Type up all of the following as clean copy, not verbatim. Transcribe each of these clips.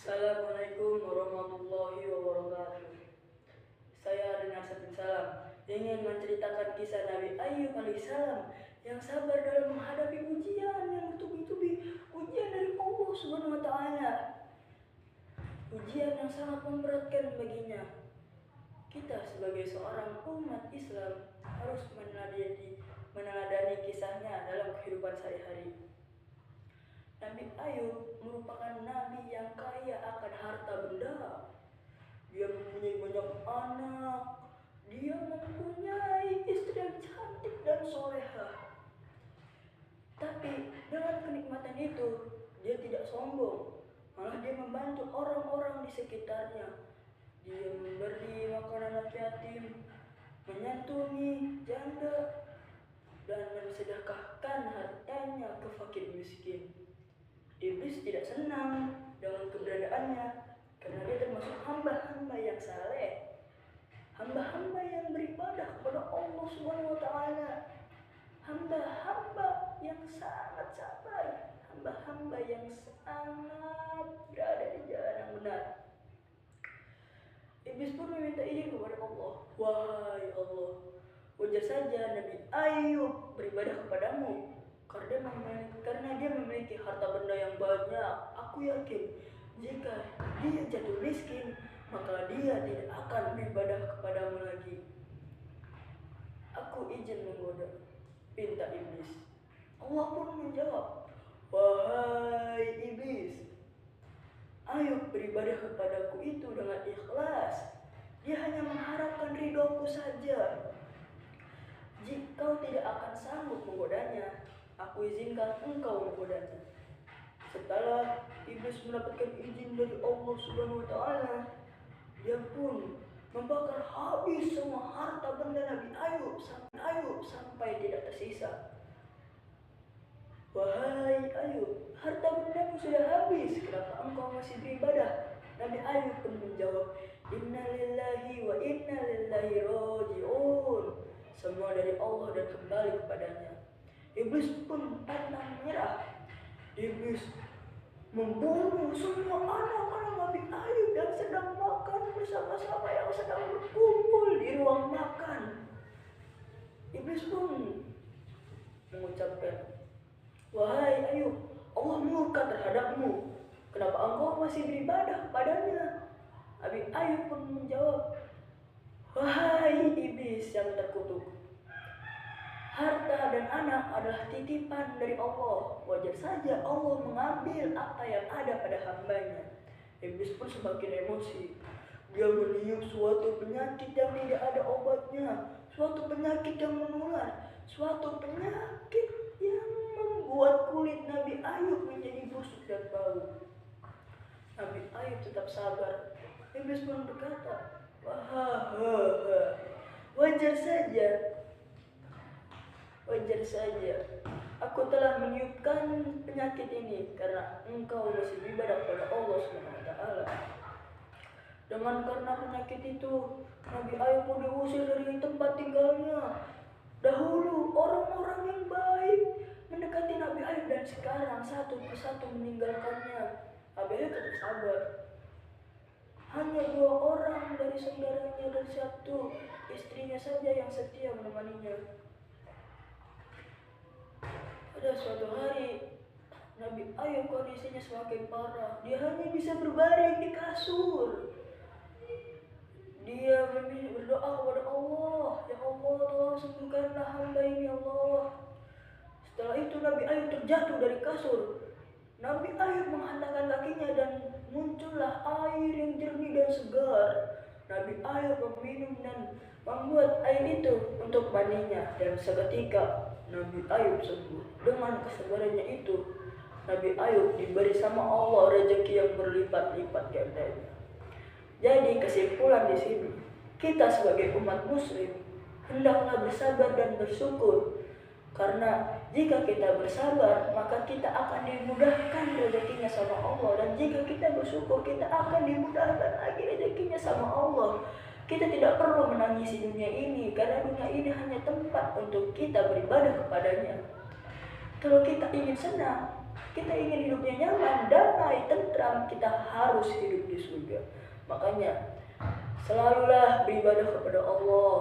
Assalamualaikum warahmatullahi wabarakatuh. Saya dengan Sabin Salam ingin menceritakan kisah Nabi Ayub alaihissalam yang sabar dalam menghadapi ujian yang bertubi-tubi, ujian dari Allah Subhanahu wa taala. Ujian yang sangat memberatkan baginya. Kita sebagai seorang umat Islam harus meneladani kisahnya dalam kehidupan sehari-hari. Nabi Ayub merupakan nabi yang kaya akan harta benda. Dia mempunyai banyak anak. Dia mempunyai istri yang cantik dan soleha. Tapi dengan kenikmatan itu, dia tidak sombong. Malah dia membantu orang-orang di sekitarnya. Dia memberi makanan anak yatim, menyantuni janda, dan mensedekahkan hartanya ke fakir miskin. Iblis tidak senang dengan keberadaannya karena dia termasuk hamba-hamba yang saleh, hamba-hamba yang beribadah kepada Allah Subhanahu wa taala, hamba-hamba yang sangat sabar, hamba-hamba yang sangat berada di jalan yang benar. Iblis pun meminta izin kepada Allah. Wahai Allah, wajar saja Nabi Ayub beribadah kepadamu karena dia memiliki harta benda yang banyak. Aku yakin jika dia jatuh miskin, maka dia tidak akan beribadah kepadamu lagi. Aku izin menggoda, pinta iblis. Allah pun menjawab, wahai iblis, Ayub beribadah kepadaku itu dengan ikhlas. Dia hanya mengharapkan ridhoku saja. Jika kau tidak akan sanggup menggodanya, aku izinkan engkau menggodanya. Setelah iblis mendapatkan izin dari Allah Subhanahu wa taala, dia pun membakar habis semua harta benda Nabi Ayub sampai tidak tersisa. Wahai Ayub, harta bendamu sudah habis, kenapa engkau masih beribadah? Nabi Ayub pun menjawab, Inna lillahi wa inna ilaihi raji'un. Semua dari Allah dan kembali kepadanya. Iblis pun pantang menyerah. Iblis membunuh semua anak-anak Nabi Ayub yang sedang makan bersama-sama, yang sedang berkumpul di ruang makan. Iblis pun mengucapkan, wahai Ayub, Allah murka terhadapmu. Kenapa engkau masih beribadah kepadanya? Nabi Ayub pun menjawab, wahai iblis yang terkutuk, harta dan anak adalah titipan dari Allah. Wajar saja Allah mengambil apa yang ada pada hambanya. Iblis pun semakin emosi. Dia meniup suatu penyakit yang tidak ada obatnya, suatu penyakit yang menular, suatu penyakit yang membuat kulit Nabi Ayub menjadi busuk dan bau. Nabi Ayub tetap sabar. Iblis pun berkata, wajar saja. Aku telah meniupkan penyakit ini karena engkau masih beribadah kepada Allah Subhanahu wa taala. Dengan karena penyakit itu, Nabi Ayub pun diusir dari tempat tinggalnya. Dahulu orang-orang yang baik mendekati Nabi Ayub dan sekarang satu persatu meninggalkannya. Nabi Ayub tetap sabar. Hanya 2 orang dari saudaranya dan 1 istrinya saja yang setia menemaninya. Pada suatu hari, Nabi Ayub kondisinya semakin parah. Dia hanya bisa berbaring di kasur. Dia berdoa kepada Allah, ya Allah, tolong sembuhkanlah hamba ini, ya Allah. Setelah itu Nabi Ayub terjatuh dari kasur. Nabi Ayub menghantarkan kakinya dan muncullah air yang jernih dan segar. Nabi Ayub meminum dan membuat air itu untuk mandinya, dan seketika Nabi Ayub sembuh. Dengan kesabarannya itu, Nabi Ayub diberi sama Allah rezeki yang berlipat-lipat gandanya. Jadi kesimpulan di sini, kita sebagai umat muslim hendaklah bersabar dan bersyukur. Karena jika kita bersabar, maka kita akan dimudahkan rezekinya sama Allah. Dan jika kita bersyukur, kita akan dimudahkan lagi rezekinya sama Allah. Kita tidak perlu menangisi dunia ini, karena dunia ini hanya tempat untuk kita beribadah kepadanya. Kalau kita ingin senang, Kita ingin hidupnya nyaman, damai, tentram, kita harus hidup di surga. Makanya selalulah beribadah kepada Allah.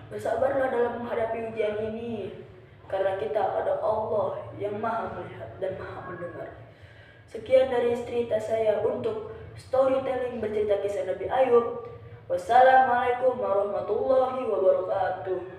Bersabarlah dalam menghadapi ujian ini, karena kita ada Allah yang maha melihat dan maha mendengar. Sekian dari cerita saya untuk storytelling bercerita kisah Nabi Ayub. Wassalamualaikum warahmatullahi wabarakatuh.